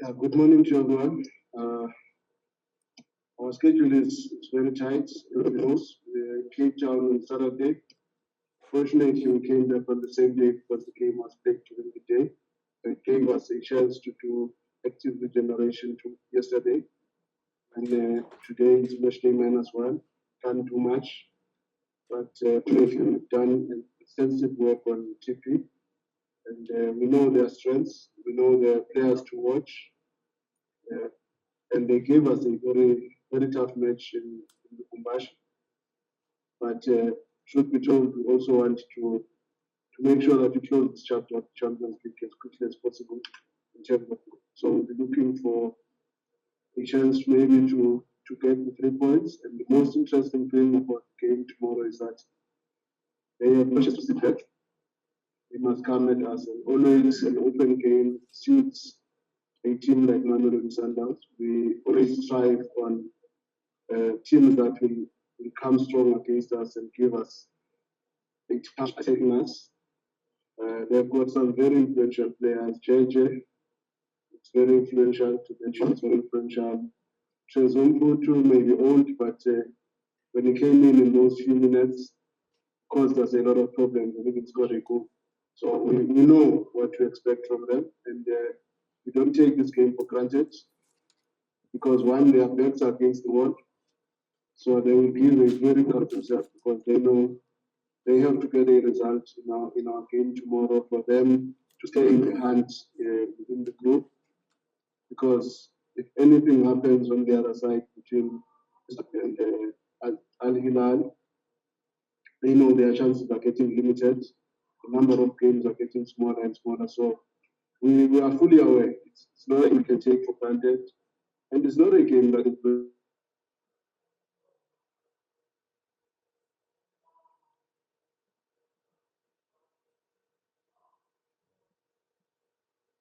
Yeah, good morning to everyone. Our schedule is very tight. You know, we came down on Saturday. Fortunately, we came back on the same day because the game was played during the day. It gave us a chance to do active regeneration to yesterday. And today is match day -1. Can't do much, but we've done extensive work on TP. And we know their strengths, we know their players to watch. Uh, and they gave us a very tough match in the Kumbashi. But truth be told, we also want to make sure that we close this chapter of Champions League as quickly as possible in terms of. So we'll be looking for a chance maybe to get the 3 points. And the most interesting thing about the game tomorrow is that they have not just to sit back. They must come at us. And always an open game suits a team like Mamelodi Sundowns. We always strive on teams that will come strong against us and give us a chance attacking us. They've got some very influential players. JJ, it's very influential. It's very influential. Trezumbu too may be old, but when he came in those few minutes, caused us a lot of problems. I think it's got a goal. So we know what to expect from them, and we don't take this game for granted because one, their backs are against the wall. So they will give a very good themselves because they know they have to get a result in our game tomorrow for them to stay in the hunt within the group. Because if anything happens on the other side between Al Hilal, they know their chances are getting limited. The number of games are getting smaller and smaller. So we are fully aware. It's not that we can take for granted. And it's not a game that is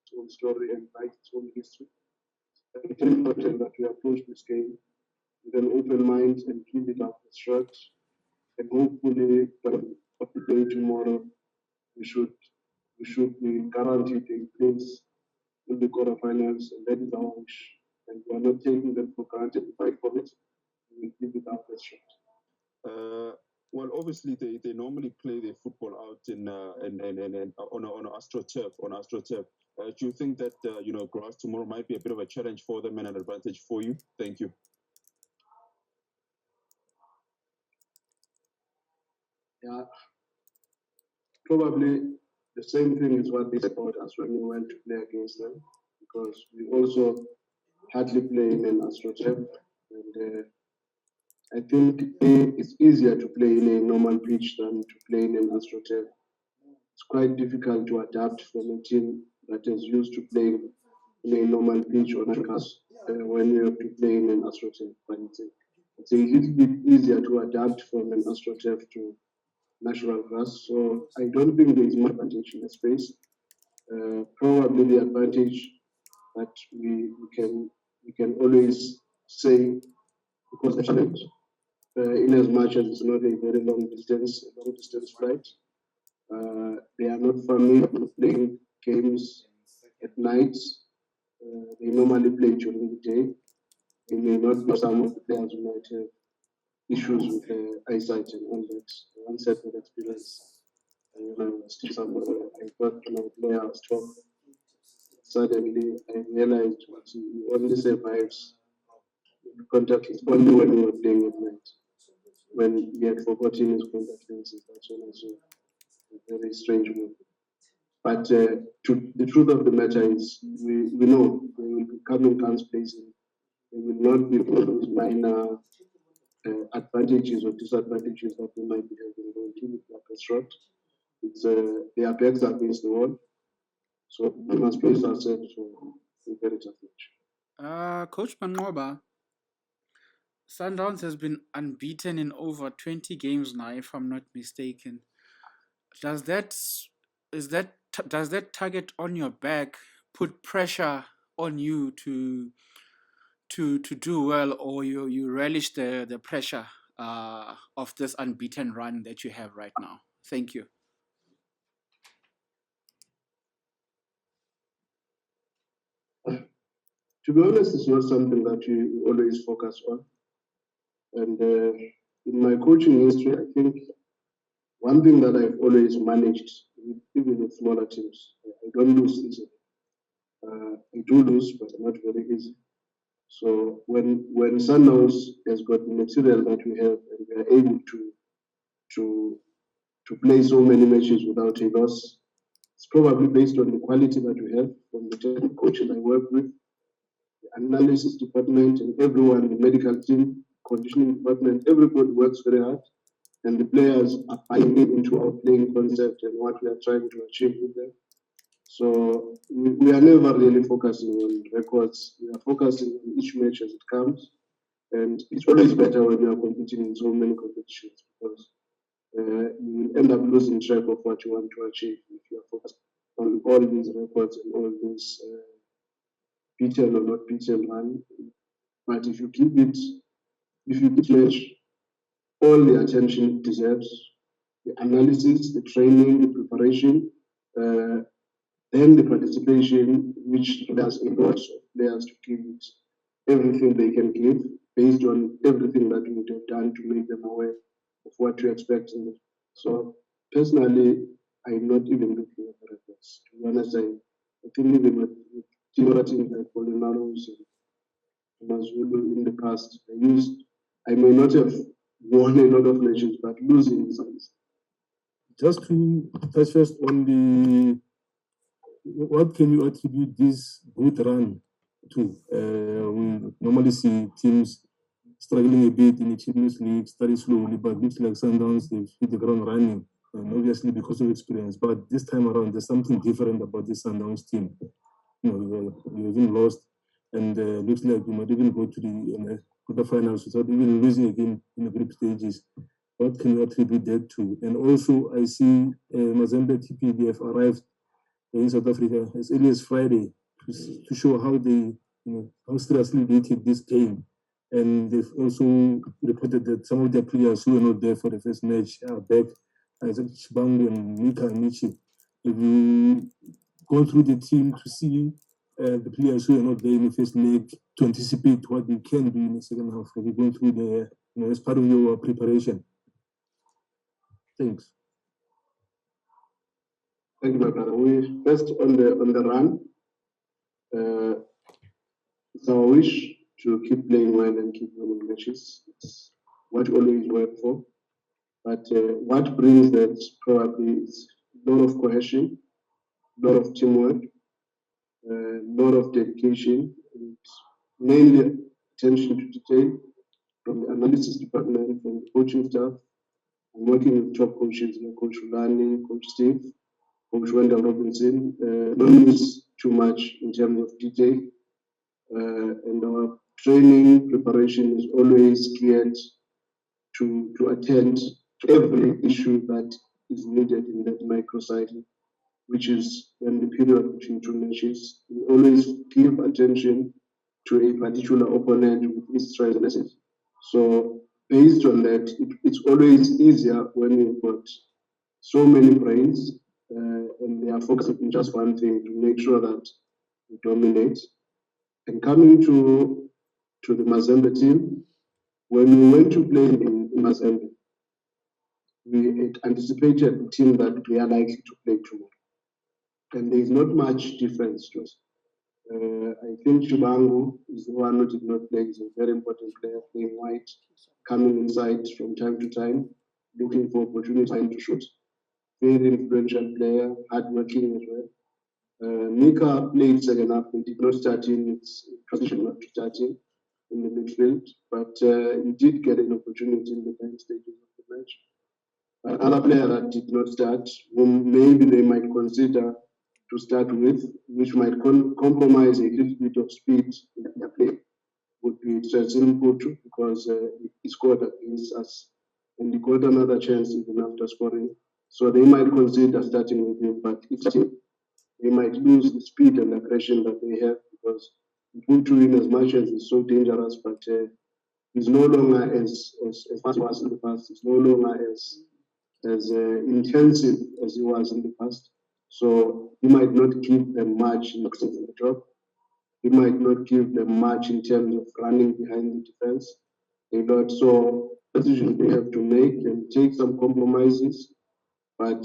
its own story and write its own history. It's important that we approach this game with an open mind and keep it up with shrugged. And hopefully, of the day tomorrow, we should be guaranteed a place in the quarterfinals, and that is our wish. And we are not taking them for granted. We fight for it. We will keep it up with shrugged. Well, obviously they normally play their football out in on AstroTurf. Do you think that grass tomorrow might be a bit of a challenge for them and an advantage for you? Thank you. Yeah, probably the same thing is what they said about us when we went to play against them, because we also hardly play in an AstroTurf, and I think it's easier to play in a normal pitch than to play in an AstroTurf. It's quite difficult to adapt from a team that is used to playing in a normal pitch on a grass when you have to play in an AstroTurf. But it's a little bit easier to adapt from an AstroTurf to natural grass. So I don't think there is much advantage in the space. Probably the advantage that we can always say because the challenge, in as much as it's not a very long distance flight, they are not familiar with playing games at night. They normally play during the day. They may not be some of the players who might have issues with eyesight and all that. One set of experience. When I was I got to my players talk. Suddenly, I realized he only survives contact is only when we were playing at night. When he had forgotten his contact lenses, that's when I saw a very strange move. But the truth of the matter is, we know they will be coming guns blazing. They will not be those minor advantages or disadvantages that they might be having. They will keep it like a shot. It's their backs are against the wall, so we must place ourselves for a very tough match. Coach Manqoba, Sundowns has been unbeaten in over 20 games now, if I'm not mistaken. Does that does that target on your back put pressure on you to do well, or you relish the pressure of this unbeaten run that you have right now? Thank you. To be honest, it's not something that you always focus on. And in my coaching history, I think one thing that I've always managed, even with smaller teams, I don't lose easily. I do lose, but not very easy. So when Sundowns has got the material that we have and we are able to play so many matches without a loss, it's probably based on the quality that we have from the technical coaches I work with, the analysis department, and everyone, the medical team, conditioning department, everybody works very hard, and the players are buying into our playing concept and what we are trying to achieve with them. So we are never really focusing on records. We are focusing on each match as it comes. And it's always better when you are competing in so many competitions because you will end up losing track of what you want to achieve if you are focused on all these records and all these beaten or not beaten run. But if you keep match all the attention it deserves, the analysis, the training, the preparation, then the participation, which does a lot of players to give it everything they can give based on everything that we would have done to make them aware of what to expect in it. So personally, I'm not even looking at the records. To be honest, I think even with teams like Bolinaros and Mazulu in the past, I may not have won a lot of matches, but losing is easy. Just to touch first on what can you attribute this good run to? We normally see teams struggling a bit in the Champions League, study slowly, but looks like Sundowns, they've hit the ground running, and obviously because of experience. But this time around, there's something different about this Sundowns team. You know, we even lost, and looks like we might even go to the quarterfinals without even losing again in the group stages. What can you attribute that to? And also, I see Mazembe TP, they have arrived in South Africa as early as Friday to show how they, how seriously they take this game. And they've also reported that some of their players who were not there for the first match are back. Isaac Chibangu and Mika Amici. If you go through the team to see the players who are not there in the first leg, to anticipate what they can do in the second half, have you gone through the, as part of your preparation? Thanks. Thank you, my brother. We first on the run. It's our wish to keep playing well and keep winning matches. It's what we always work for. But what brings that probably is a lot of cohesion, a lot of teamwork, a lot of dedication, and mainly attention to detail from the analysis department, from the coaching staff. I'm working with top coaches like Coach Rhulani, Coach Steve, Coach Wendell Robinson. Don't miss too much in terms of detail. And our training preparation is always geared to attend to every issue that is needed in that microcycle, which is in the period between two matches. We always give attention to a particular opponent with its strengths and weaknesses. So based on that, it's always easier when you've got so many brains and they are focusing on just one thing to make sure that we dominate. And coming to the Mazembe team, when we went to play in Mazembe, we anticipated the team that we are likely to play tomorrow. And there is not much difference to us. I think Chibangu is the one who did not play. He's a very important player, playing white, coming inside from time to time, looking for opportunities to shoot. Very influential player, hardworking as well. Mika played second half. He did not start in its position not to start in the midfield, but he did get an opportunity in the end stages of the match. Another player that did not start, whom maybe they might consider to start with, which might compromise a little bit of speed in their play, would be Tshazin Putu, because he scored against us and he got another chance even after scoring. So they might consider starting with him, but if they might lose the speed and aggression that they have because Putu, in as much as he's so dangerous, but he's no longer as fast as he was in the past. He's no longer as intensive as he was in the past. So he might not give them much in the job. he might not give them much in terms of running behind the defense. A lot. So decisions they have to make and take some compromises, but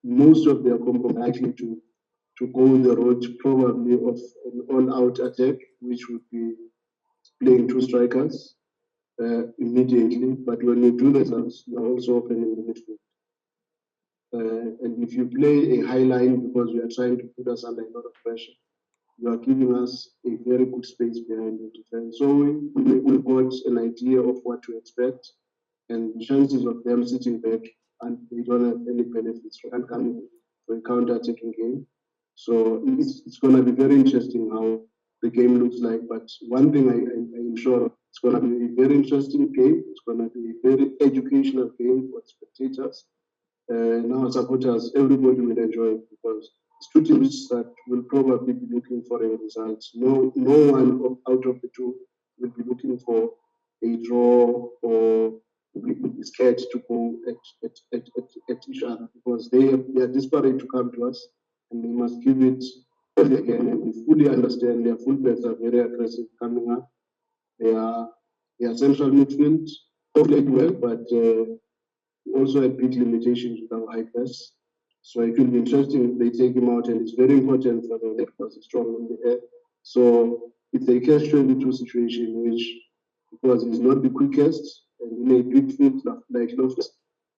most of their compromises are likely to go the road probably of an all-out attack, which would be playing two strikers immediately. But when you do that, you are also opening the midfield. And if you play a high line because you are trying to put us under a lot of pressure, you are giving us a very good space behind the defense. So we've got an idea of what to expect, and the chances of them sitting back and they don't have any benefits from coming for a counter-attacking game. So it's going to be very interesting how the game looks like. But one thing I'm sure, it's going to be a very interesting game. It's going to be a very educational game for spectators. Now supporters, everybody will enjoy it because it's two teams that will probably be looking for a result. No one out of the two will be looking for a draw or be scared to go at each other because they are desperate to come to us and they must give it again. And we fully understand their fullbacks are very aggressive coming up. Their central midfield played well, but also had big limitations with our high press. So it will be interesting if they take him out, and it's very important for them because he's strong in the air. So it's a catch-22 situation, which because he's not the quickest, and in a big field like Loftus,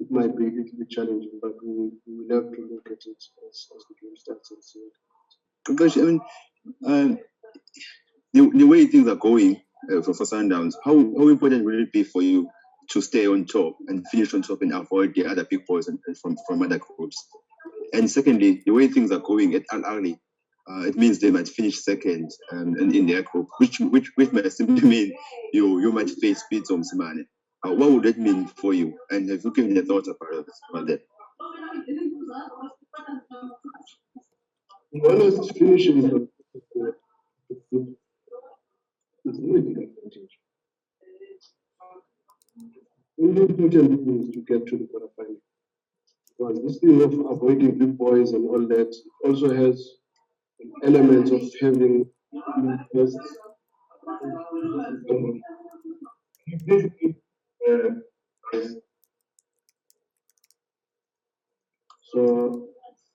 it might be a little bit challenging, but we will have to look at it as the game starts and see it. Because the way things are going for Sundowns, how important will it be for you to stay on top and finish on top and avoid the other big boys from other groups? And secondly, the way things are going at Ahly, it means they might finish second in their group, which might simply mean you might face Pitso Mosimane. What would that mean for you? And have you given a thought about that? To be honest, finishing is really big advantage. The important thing is to get to the quarterfinal. Because this thing of avoiding big boys and all that also has an element of having first. So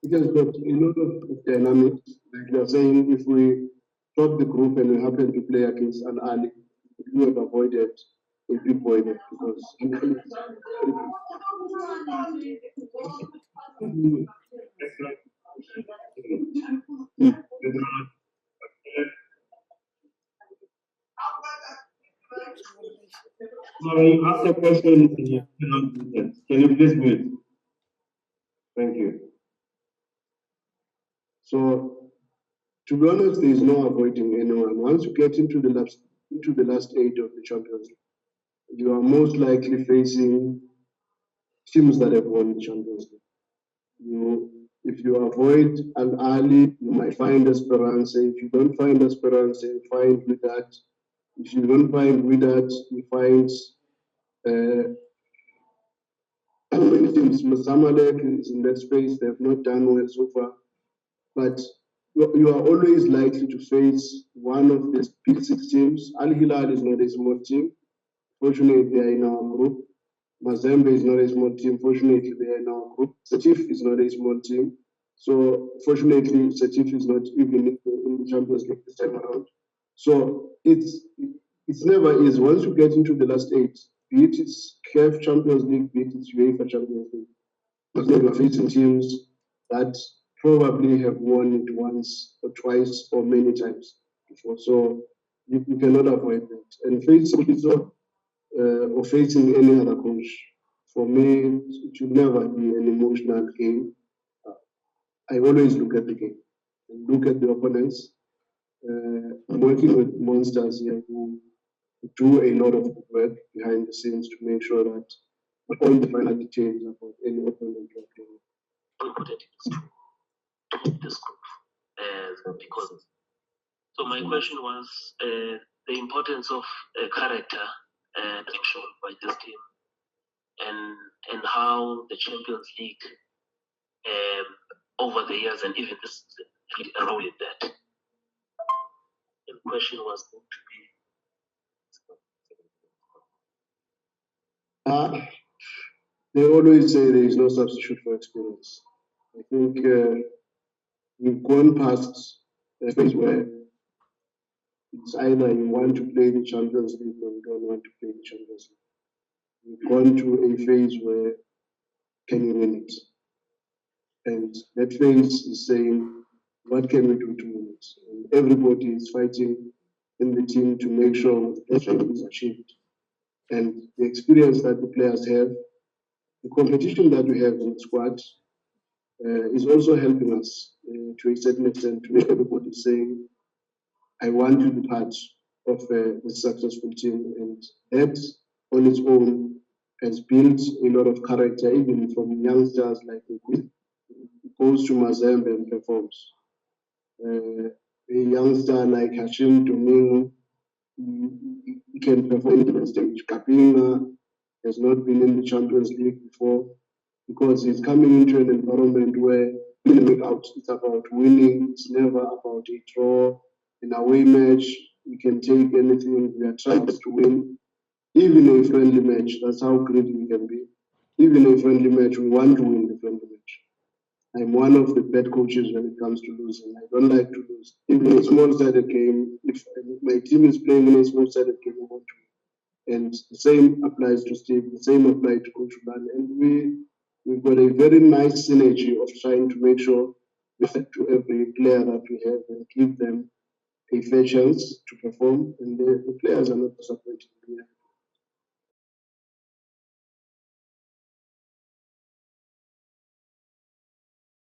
it has got a lot of dynamics. Like you're saying, if we top the group and we happen to play against an Ahly, we have avoided a big boy there because Sorry, ask the question and you cannot do that. Can you please mute? Thank you. So, to be honest, there is no avoiding anyone. Once you get into the last 8 of the Champions League, you are most likely facing teams that have won the Champions League. If you avoid an Ahly, you might find Esperance. If you don't find Esperance, you find Wydad. If you don't find Wydad, you find many teams. Zamalek is in that space. They have not done well so far. But you are always likely to face one of the big 6 teams. Al Hilal is not a small team. Fortunately, they are in our group. Mazembe is not a small team. Fortunately, they are in our group. Setif is not a small team. So, fortunately, Setif is not even in the Champions League this time around. So, it's never easy. Once you get into the last 8, be it it's CAF Champions League, be it it's UEFA Champions League, because you are facing teams that probably have won it once or twice or many times before. So you cannot avoid that. And facing Pitso or facing any other coach, for me, it should never be an emotional game. I always look at the game, look at the opponents. I'm working with monsters here who do a lot of work behind the scenes to make sure that all the final details about any opponent you are playing. Important it is to keep this group because. So my question was the importance of character being shown by this team, and how the Champions League over the years and even this played a role in that. And the question was going to be. They always say there is no substitute for experience. I think we've gone past a phase where it's either you want to play the Champions League or you don't want to play the Champions League. We've gone to a phase where can you win it? And that phase is saying, what can we do to win it? And everybody is fighting in the team to make sure that is achieved. And the experience that the players have, the competition that we have in the squad is also helping us to a certain extent to make everybody saying, I want to be part of the successful team. And that on its own has built a lot of character, even from youngsters like Mngqithi, who goes to Mazembe and performs. A youngster like Hashim Domingo, he can perform on the stage. Kapinga has not been in the Champions League before because he's coming into an environment where it's about winning. It's never about a draw. In a away match, we can take anything. We are trying to win. Even a friendly match, that's how great we can be. Even a friendly match, we want to win the friendly match. I'm one of the bad coaches when it comes to losing. I don't like to lose. Even a small-sided game, if my team is playing in a small-sided game, I want to win. And the same applies to Steve, the same applies to Coach Rhulani. And we've got a very nice synergy of trying to make sure we fit to every player that we have and give them a fair chance to perform. And the players are not disappointed.